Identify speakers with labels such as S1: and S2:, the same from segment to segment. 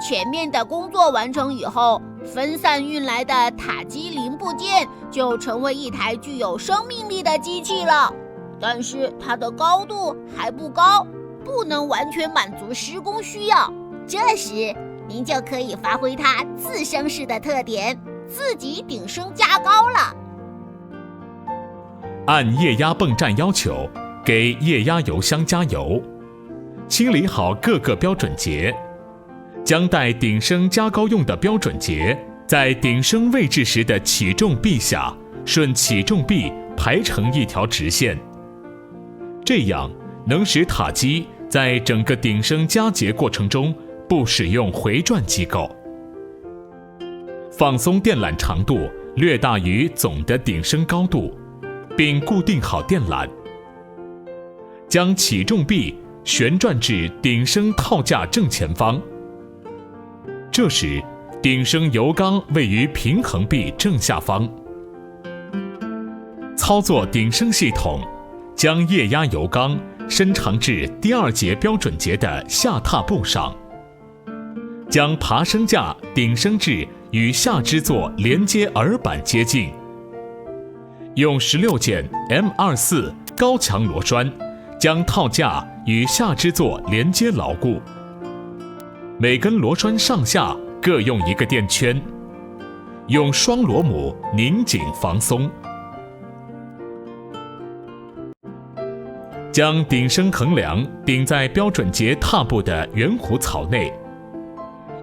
S1: 前面的工作完成以后，分散运来的塔基零部件就成为一台具有生命力的机器了。但是它的高度还不高，不能完全满足施工需要。这时，您就可以发挥它自升式的特点，自己顶升加高了。
S2: 按液压泵站要求，给液压油箱加油，清理好各个标准节，将带顶升加高用的标准节在顶升位置时的起重臂下，顺起重臂排成一条直线，这样能使塔基在整个顶升加节过程中不使用回转机构。放松电缆长度略大于总的顶升高度，并固定好电缆，将起重臂旋转至顶升套架正前方。这时，顶升油缸位于平衡臂正下方。操作顶升系统，将液压油缸伸长至第2节标准节的下踏步上，将爬升架顶升至与下支座连接耳板接近，用16件 M24 高强螺栓将套架与下支座连接牢固，每根螺栓上下各用1个电圈，用双螺母拧紧防松。将顶升横梁顶在标准节踏步的圆弧槽内，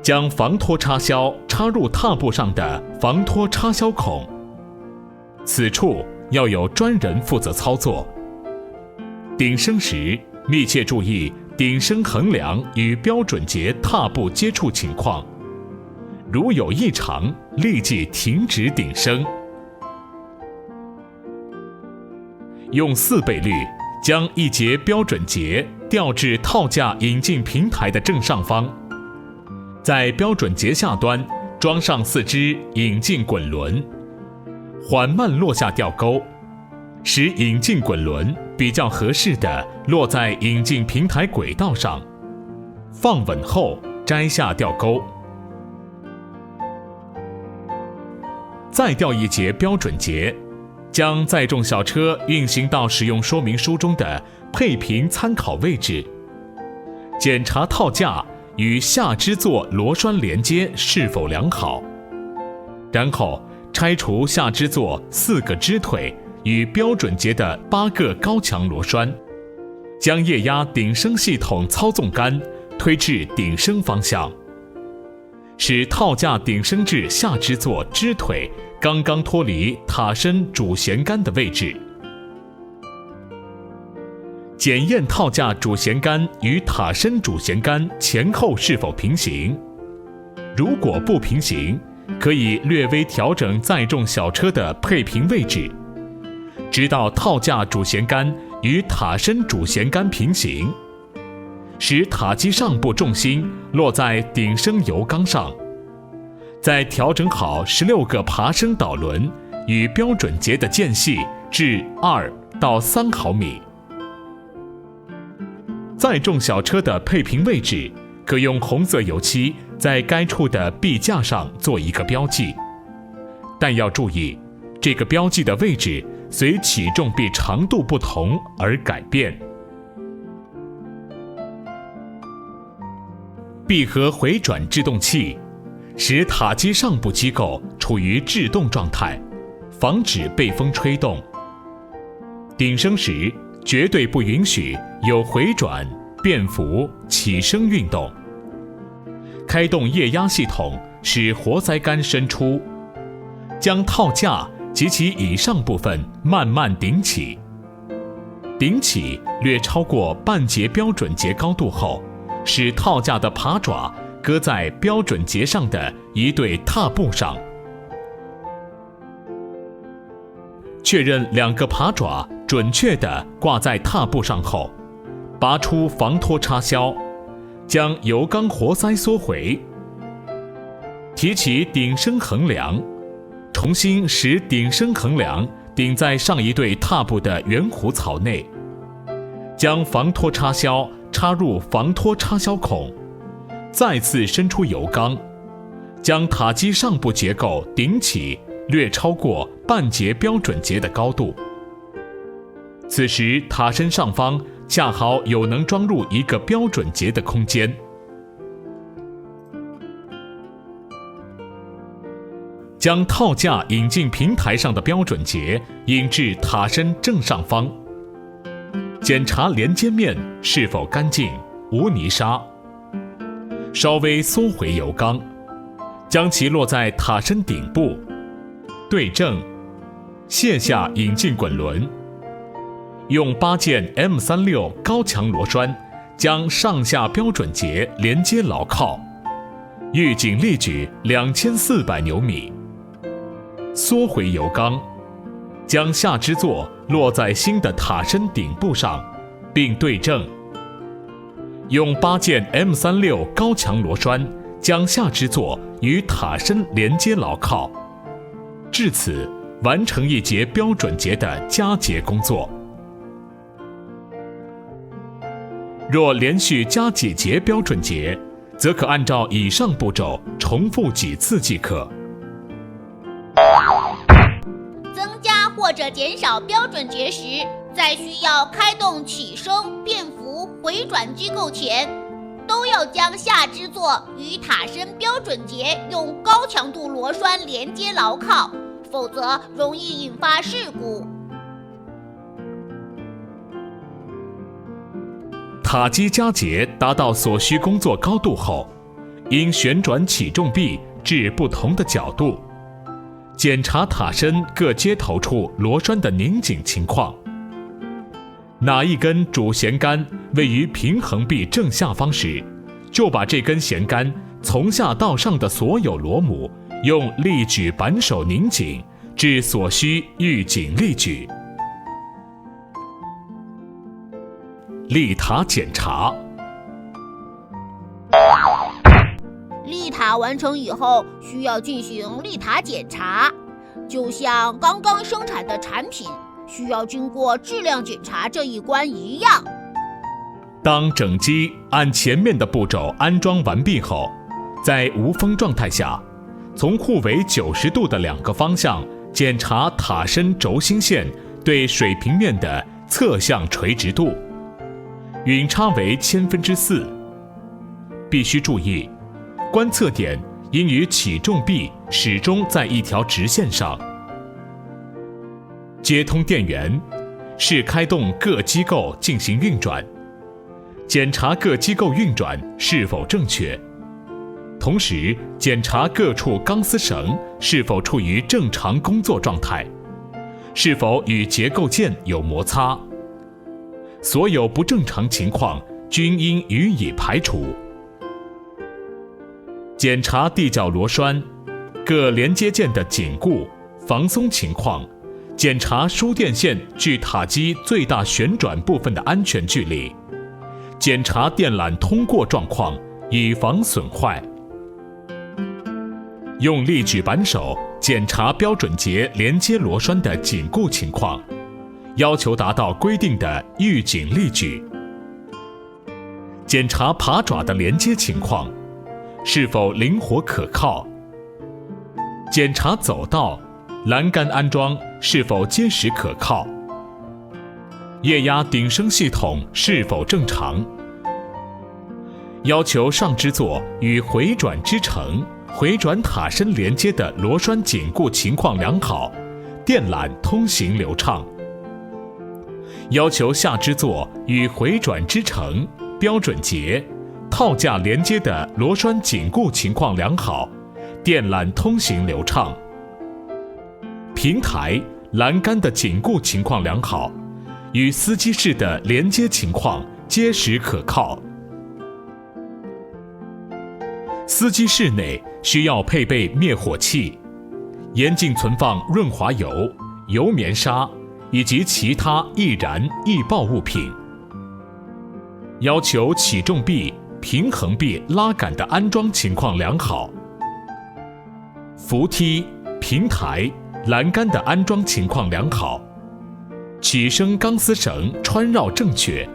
S2: 将防脱插销插入踏步上的防脱插销孔，此处要有专人负责操作。顶升时密切注意顶升横梁与标准节踏步接触情况，如有异常，立即停止顶升。用4倍率将1节标准节调至套架引进平台的正上方，在标准节下端装上4只引进滚轮，缓慢落下吊钩，使引进滚轮比较合适地落在引进平台轨道上，放稳后摘下吊钩。再调1节标准节，将载重小车运行到使用说明书中的配平参考位置，检查套架与下支座螺栓连接是否良好，然后拆除下支座4个支腿与标准节的8个高强螺栓，将液压顶升系统操纵杆推至顶升方向，使套架顶升至下支座支腿刚刚脱离塔身主弦杆的位置。检验套架主弦杆与塔身主弦杆前后是否平行，如果不平行，可以略微调整载重小车的配平位置，直到套架主弦杆与塔身主弦杆平行，使塔基上部重心落在顶升油缸上。再调整好16个爬升导轮与标准节的间隙至2到3毫米。载重小车的配平位置，可用红色油漆在该处的臂架上做一个标记，但要注意，这个标记的位置随起重臂长度不同而改变。闭合回转制动器使塔基上部机构处于制动状态，防止被风吹动。顶升时绝对不允许有回转、变幅、起升运动。开动液压系统，使活塞杆伸出，将套架及其以上部分慢慢顶起。顶起略超过半节标准节高度后，使套架的爬爪搁在标准节上的一对踏步上，确认2个爬爪准确地挂在踏步上后，拔出防脱插销，将油缸活塞缩回，提起顶升横梁，重新使顶升横梁顶在上一对踏步的圆弧槽内，将防脱插销插入防脱插销孔，再次伸出油缸，将塔基上部结构顶起略超过半节标准节的高度。此时塔身上方恰好有能装入一个标准节的空间。将套架引进平台上的标准节引至塔身正上方，检查连接面是否干净无泥沙，稍微缩回油缸，将其落在塔身顶部，对正，卸下引进滚轮，用8件 M36 高强螺栓将上下标准节连接牢靠，预警力矩2400牛米。缩回油缸，将下支座落在新的塔身顶部上，并对正。用8件 M36 高强螺栓将下支座与塔身连接牢靠。至此，完成一节标准节的加结工作。若连续加几节标准节，则可按照以上步骤重复几次即可。
S1: 或者减少标准节时，在需要开动起升、变幅、回转机构前，都要将下支座与塔身标准节用高强度螺栓连接牢靠，否则容易引发事故。
S2: 塔基加结达到所需工作高度后，应旋转起重臂至不同的角度，检查塔身各接头处螺栓的拧紧情况。哪一根主弦杆位于平衡臂正下方时，就把这根弦杆从下到上的所有螺母用力矩扳手拧紧至所需预警力矩。立塔检查。
S1: 立塔完成以后，需要进行立塔检查，就像刚刚生产的产品需要经过质量检查这一关一样。
S2: 当整机按前面的步骤安装完毕后，在无风状态下，从互为90度的2个方向检查塔身轴心线对水平面的侧向垂直度，允差为4/1000。必须注意，观测点应与起重臂始终在一条直线上。接通电源，是开动各机构进行运转，检查各机构运转是否正确，同时检查各处钢丝绳是否处于正常工作状态，是否与结构件有摩擦。所有不正常情况均应予以排除。检查地脚螺栓、各连接件的紧固、防松情况，检查输电线距塔基最大旋转部分的安全距离，检查电缆通过状况，以防损坏。用力矩扳手检查标准节连接螺栓的紧固情况，要求达到规定的预警力矩。检查爬爪的连接情况，是否灵活可靠。检查走道、栏杆安装是否结实可靠。液压顶升系统是否正常。要求上支座与回转支承、回转塔身连接的螺栓紧固情况良好，电缆通行流畅。要求下支座与回转支承、标准节、套架连接的螺栓紧固情况良好，电缆通行流畅。平台、栏杆的紧固情况良好，与司机室的连接情况结实可靠。司机室内需要配备灭火器，严禁存放润滑油、油棉砂以及其他易燃易爆物品。要求起重臂、平衡臂拉杆的安装情况良好。扶梯、平台、栏杆的安装情况良好，起升钢丝绳穿绕正确。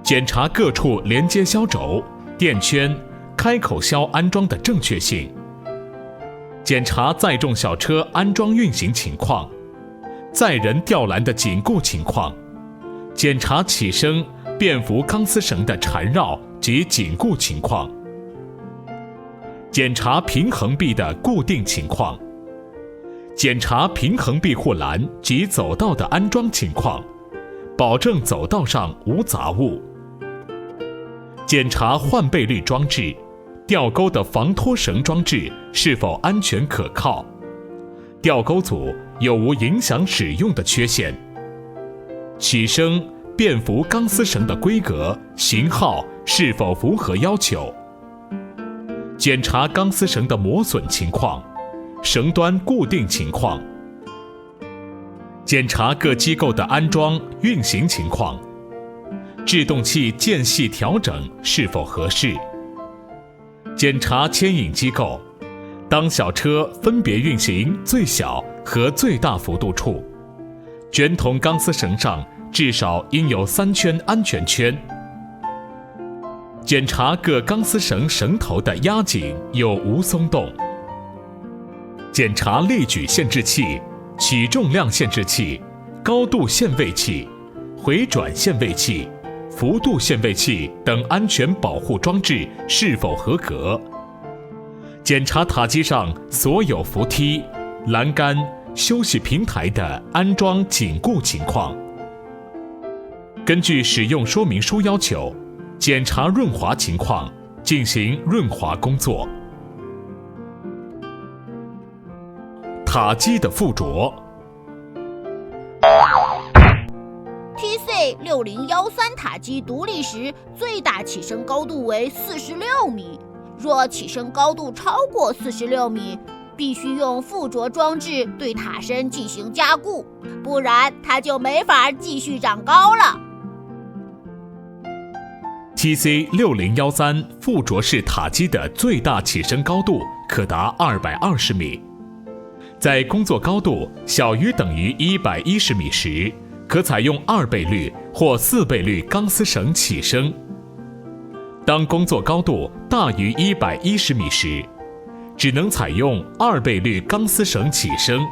S2: 检查各处连接销轴垫圈、开口销安装的正确性，检查载重小车安装运行情况，载人吊篮的紧固情况，检查起升、便扶钢丝绳的缠绕及紧固情况，检查平衡臂的固定情况，检查平衡臂护栏及走道的安装情况，保证走道上无杂物，检查换背率装置、吊钩的防脱绳装置是否安全可靠，吊钩组有无影响使用的缺陷，起升、便扶钢丝绳的规格、型号是否符合要求，检查钢丝绳的磨损情况、绳端固定情况，检查各机构的安装运行情况，制动器间隙调整是否合适，检查牵引机构，当小车分别运行最小和最大幅度处，卷筒钢丝绳上至少应有3圈安全圈，检查各钢丝绳绳头的压紧有无松动，检查力矩限制器、起重量限制器、高度限位器、回转限位器、幅度限位器等安全保护装置是否合格，检查塔基上所有扶梯、栏杆、休息平台的安装紧固情况，根据使用说明书要求，检查润滑情况，进行润滑工作。塔基的附着。
S1: TC6013塔基独立时最大起升高度为46米，若起升高度超过46米，必须用附着装置对塔身进行加固，不然它就没法继续长高了。
S2: TC6013附着式塔基的最大起升高度可达220米，在工作高度小于等于110米时，可采用2倍率或4倍率钢丝绳起升。当工作高度大于110米时，只能采用2倍率钢丝绳起升。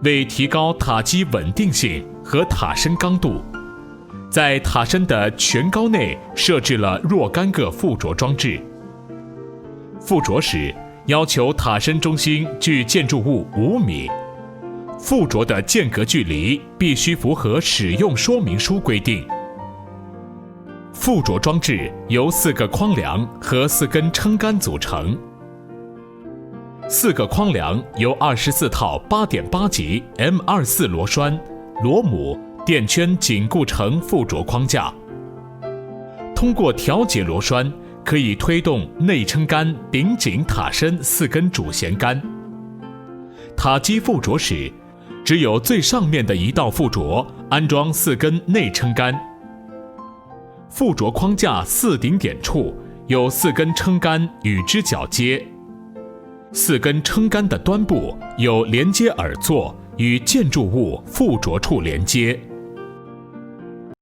S2: 为提高塔基稳定性和塔身刚度，在塔身的全高内设置了若干个附着装置。附着时要求塔身中心距建筑物5米，附着的间隔距离必须符合使用说明书规定。附着装置由4个框梁和4根撑杆组成。4个框梁由24套8.8级 M24 螺栓、螺母、垫圈紧固成附着框架。通过调节螺栓，可以推动内撑杆顶紧塔身4根主弦杆。塔基附着时，只有最上面的一道附着安装4根内撑杆。附着框架4顶点处有4根撑杆与之铰接，4根撑杆的端部有连接耳座与建筑物附着处连接。